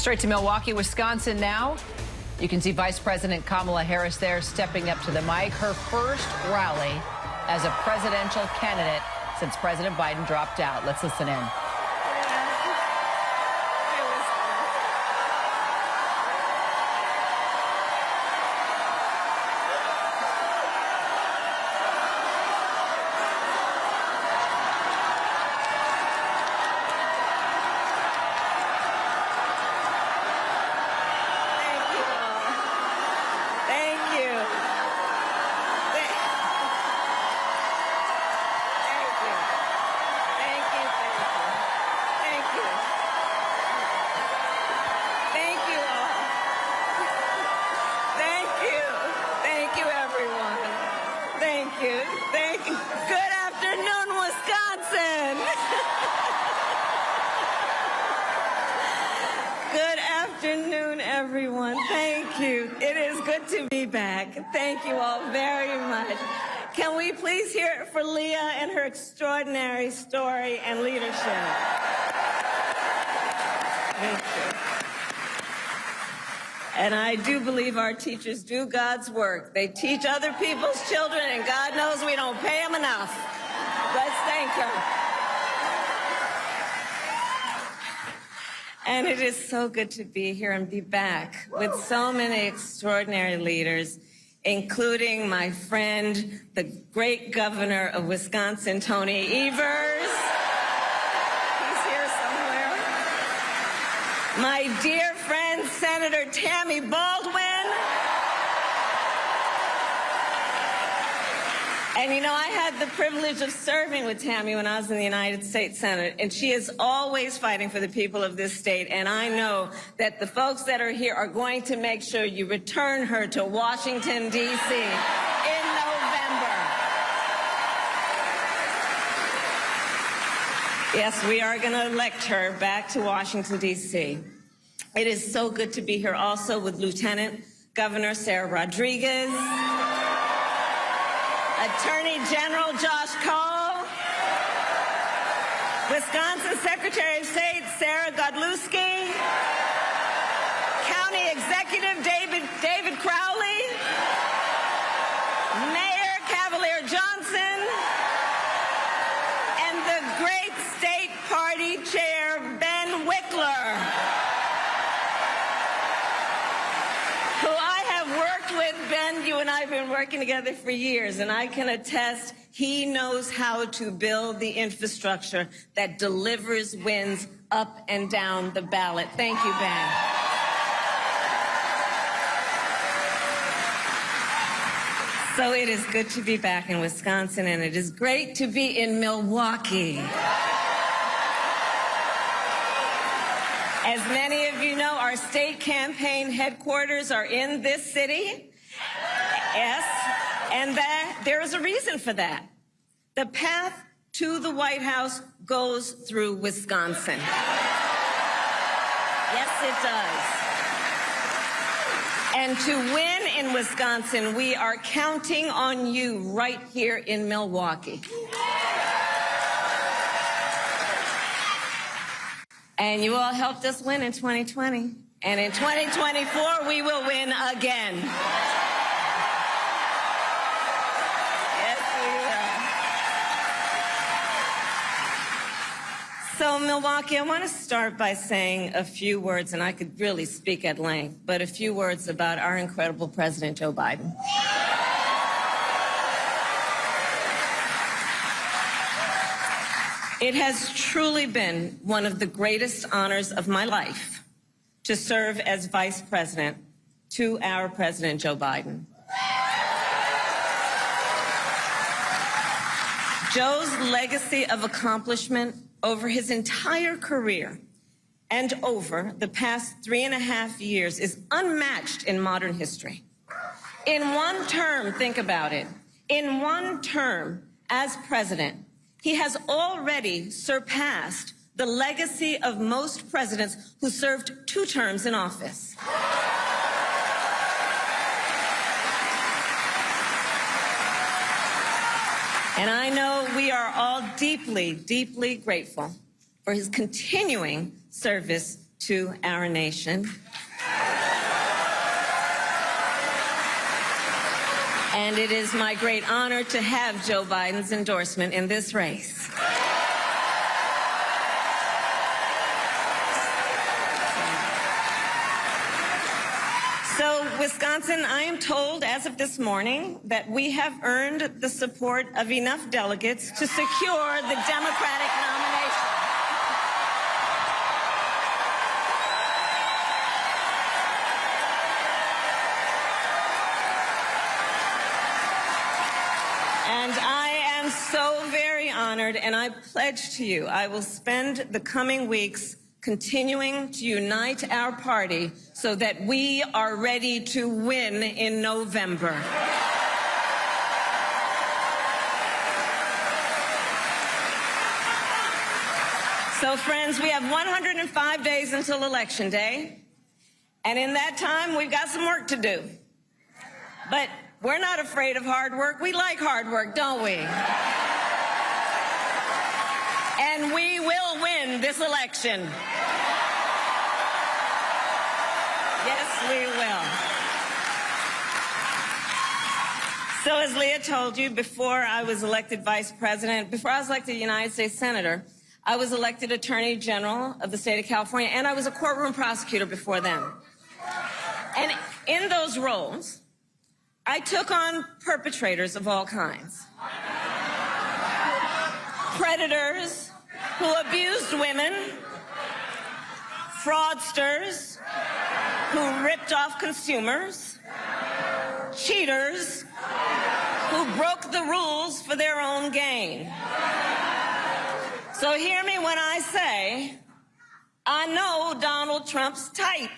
Straight to Milwaukee, Wisconsin now. You can see Vice President Kamala Harris there stepping up to the mic. Her first rally as a presidential candidate since President Biden dropped out. Let's listen in. Thank you. Good afternoon, Wisconsin. Good afternoon, everyone. Thank you. It is good to be back. Thank you all very much. Can we please hear it for Leah and her extraordinary story and leadership? Thank you. And I do believe our teachers do God's work. They teach other people's children, and God knows we don't pay them enough. Let's thank Him. And it is so good to be here and be back with so many extraordinary leaders, including my friend, the great governor of Wisconsin, Tony Evers. He's here somewhere. My dear friend, Senator Tammy Baldwin. And you know, I had the privilege of serving with Tammy when I was in the United States Senate, and she is always fighting for the people of this state, and I know that the folks that are here are going to make sure you return her to Washington, D.C. in November. Yes, we are going to elect her back to Washington, D.C. It is so good to be here also with Lieutenant Governor Sarah Rodriguez, Attorney General Josh Cole, Wisconsin Secretary of State Sarah Godlewski, County Executive David Crowley, Mayor Cavalier Johnson, and the great State Party Chair Ben Wickler, who I have worked with. Ben, you and I have been working together for years, and I can attest he knows how to build the infrastructure that delivers wins up and down the ballot. Thank you, Ben. So it is good to be back in Wisconsin, and it is great to be in Milwaukee. As many of you know, our state campaign headquarters are in this city. Yes, and there is a reason for that. The path to the White House goes through Wisconsin. Yes, it does. And to win in Wisconsin, we are counting on you right here in Milwaukee. And you all helped us win in 2020. And in 2024, we will win again. Yes, we will. So, Milwaukee, I want to start by saying a few words, and I could really speak at length, but a few words about our incredible President, Joe Biden. It has truly been one of the greatest honors of my life to serve as Vice President to our President, Joe Biden. Joe's legacy of accomplishment over his entire career and over the past 3.5 years is unmatched in modern history. In one term, think about it, in one term as president, he has already surpassed the legacy of most presidents who served 2 terms in office. And I know we are all deeply, deeply grateful for his continuing service to our nation. And it is my great honor to have Joe Biden's endorsement in this race. So, Wisconsin, I am told as of this morning that we have earned the support of enough delegates to secure the Democratic nomination. And I am so very honored, and I pledge to you I will spend the coming weeks continuing to unite our party so that we are ready to win in November. So, friends, we have 105 days until Election Day, and in that time, we've got some work to do. But we're not afraid of hard work. We like hard work, don't we? And we will win this election. Yes, we will. So as Leah told you, before I was elected vice president, before I was elected United States Senator, I was elected Attorney General of the state of California, and I was a courtroom prosecutor before then. And in those roles, I took on perpetrators of all kinds. Predators who abused women, fraudsters who ripped off consumers, cheaters who broke the rules for their own gain. So hear me when I say, I know Donald Trump's type.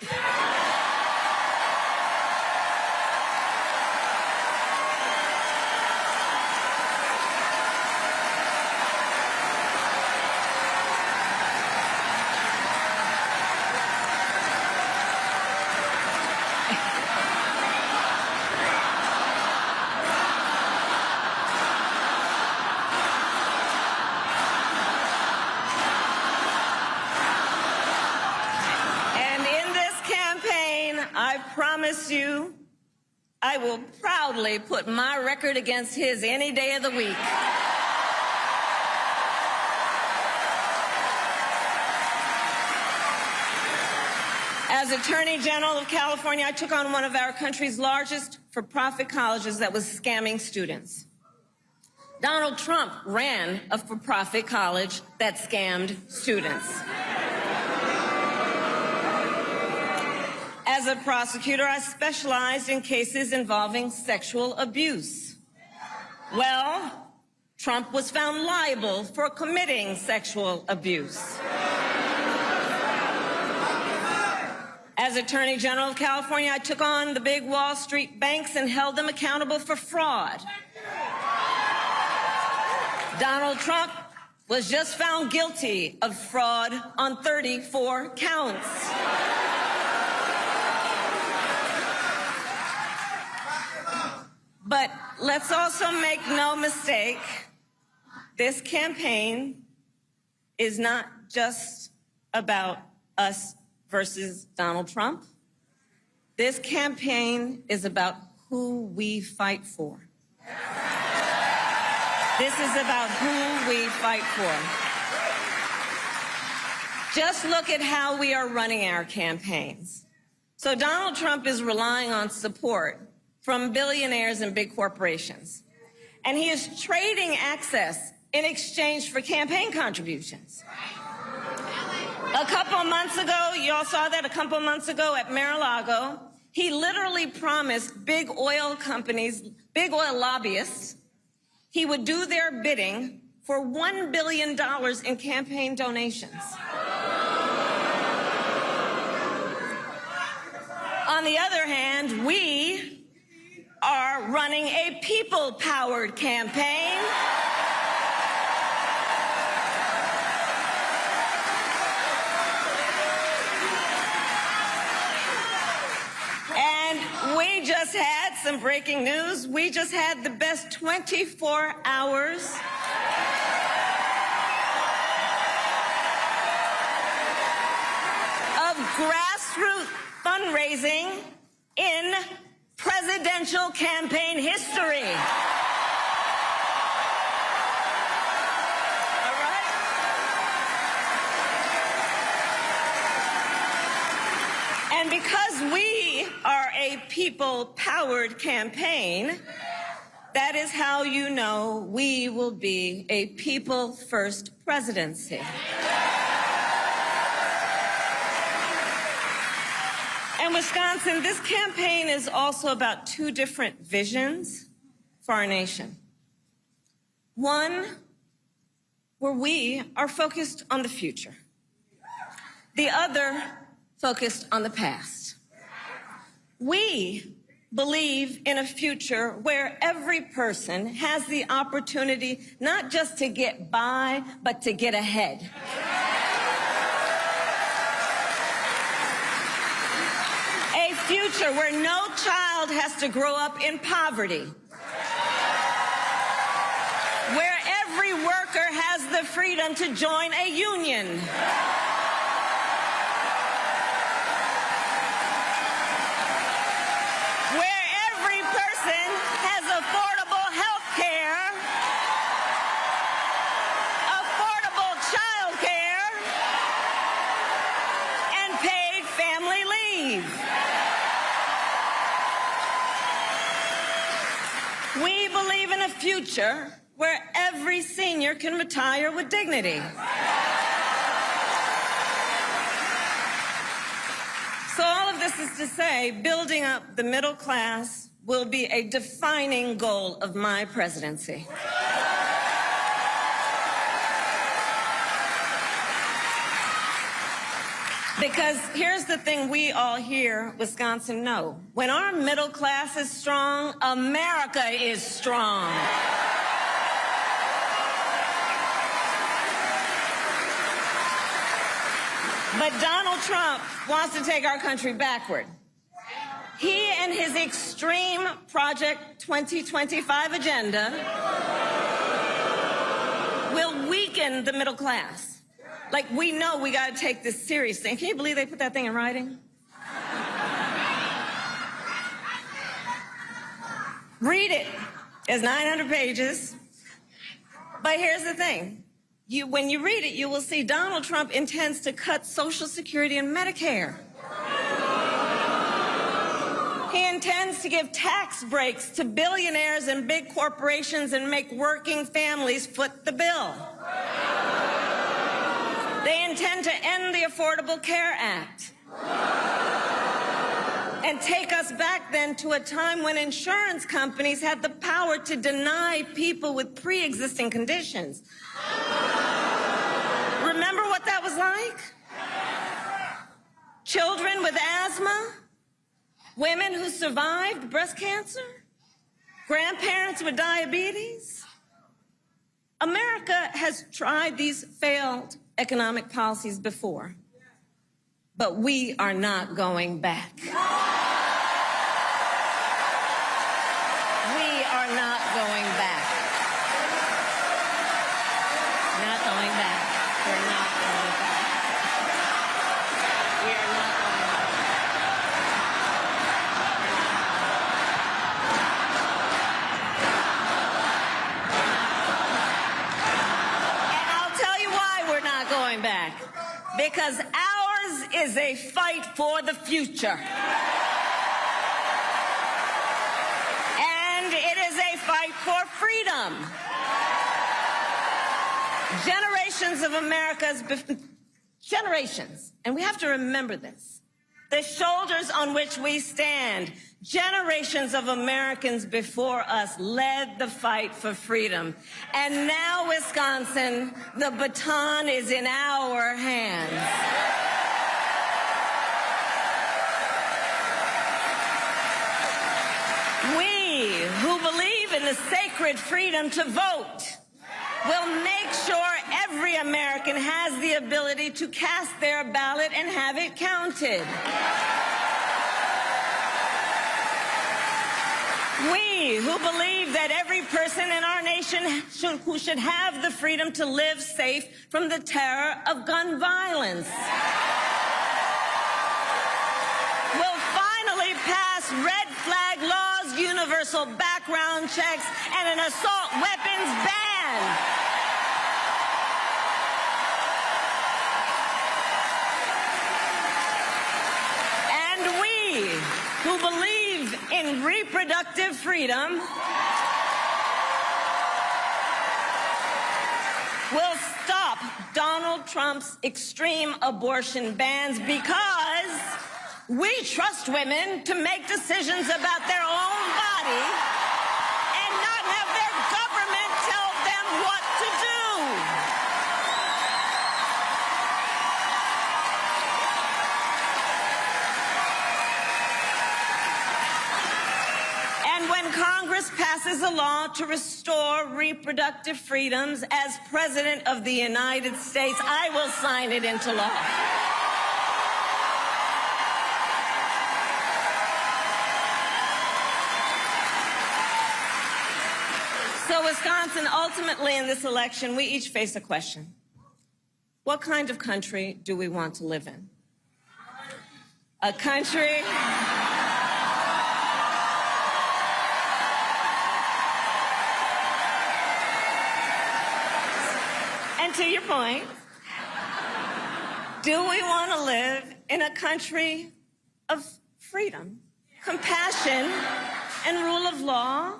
I promise you, I will proudly put my record against his any day of the week. As Attorney General of California, I took on one of our country's largest for-profit colleges that was scamming students. Donald Trump ran a for-profit college that scammed students. As a prosecutor, I specialized in cases involving sexual abuse. Well, Trump was found liable for committing sexual abuse. As Attorney General of California, I took on the big Wall Street banks and held them accountable for fraud. Donald Trump was just found guilty of fraud on 34 counts. But let's also make no mistake, this campaign is not just about us versus Donald Trump. This campaign is about who we fight for. This is about who we fight for. Just look at how we are running our campaigns. So Donald Trump is relying on support from billionaires and big corporations. And he is trading access in exchange for campaign contributions. A couple months ago, you all saw that a couple months ago at Mar-a-Lago, he literally promised big oil companies, big oil lobbyists, he would do their bidding for $1 billion in campaign donations. On the other hand, we are running a people-powered campaign. And we just had some breaking news. We just had the best 24 hours of grassroots fundraising in presidential campaign history. All right? And because we are a people-powered campaign, that is how you know we will be a people-first presidency. In Wisconsin, this campaign is also about two different visions for our nation. One, where we are focused on the future. The other, focused on the past. We believe in a future where every person has the opportunity not just to get by, but to get ahead. A future where no child has to grow up in poverty. Where every worker has the freedom to join a union. Where every person has affordable health care, affordable child care, and paid family leave. We believe in a future where every senior can retire with dignity. So all of this is to say, building up the middle class will be a defining goal of my presidency. Because here's the thing we all here, Wisconsin, know. When our middle class is strong, America is strong. But Donald Trump wants to take our country backward. He and his extreme Project 2025 agenda will weaken the middle class. Like, we know we got to take this seriously. And can you believe they put that thing in writing? Read it. It's 900 pages. But here's the thing. When you read it, you will see Donald Trump intends to cut Social Security and Medicare. He intends to give tax breaks to billionaires and big corporations and make working families foot the bill. They intend to end the Affordable Care Act and take us back then to a time when insurance companies had the power to deny people with pre-existing conditions. Remember what that was like? Children with asthma, women who survived breast cancer, grandparents with diabetes. America has tried these failed economic policies before, but we are not going back. We are not going back. Not going back. We're not going back. We are not going back. And I'll tell you why we're not going back. Because ours is a fight for the future. And it is a fight for freedom. Generations of America's, generations, and we have to remember this, the shoulders on which we stand, generations of Americans before us led the fight for freedom. And now, Wisconsin, the baton is in our hands. We who believe in the sacred freedom to vote will make sure every American has the ability to cast their ballot and have it counted. We who believe that every person in our nation should have the freedom to live safe from the terror of gun violence. passed red flag laws, universal background checks, and an assault weapons ban. And we, who believe in reproductive freedom, will stop Donald Trump's extreme abortion bans because we trust women to make decisions about their own body and not have their government tell them what to do. And when Congress passes a law to restore reproductive freedoms, as President of the United States, I will sign it into law. So, Wisconsin, ultimately in this election, we each face a question. What kind of country do we want to live in? A country and to your point, do we want to live in a country of freedom, compassion, and rule of law?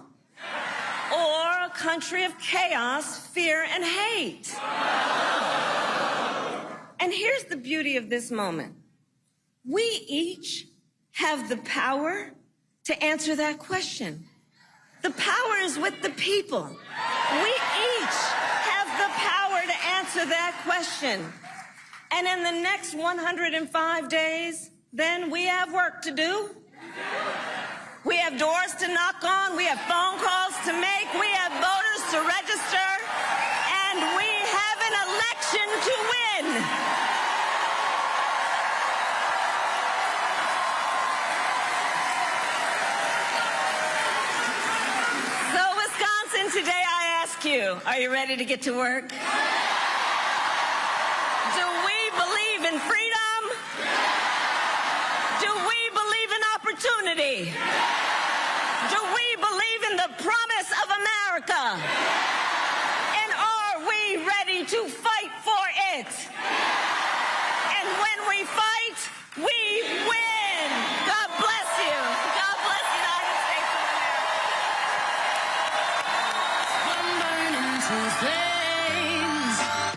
Or a country of chaos, fear, and hate? And here's the beauty of this moment. We each have the power to answer that question. The power is with the people. We each have the power to answer that question. And in the next 105 days, then we have work to do. We have doors to knock on, we have phone calls to make, we have voters to register, and we have an election to win. So, Wisconsin, today I ask you, are you ready to get to work? Do we believe in freedom? Do we believe in opportunity? Do we believe in the promise of America? And are we ready to fight for it?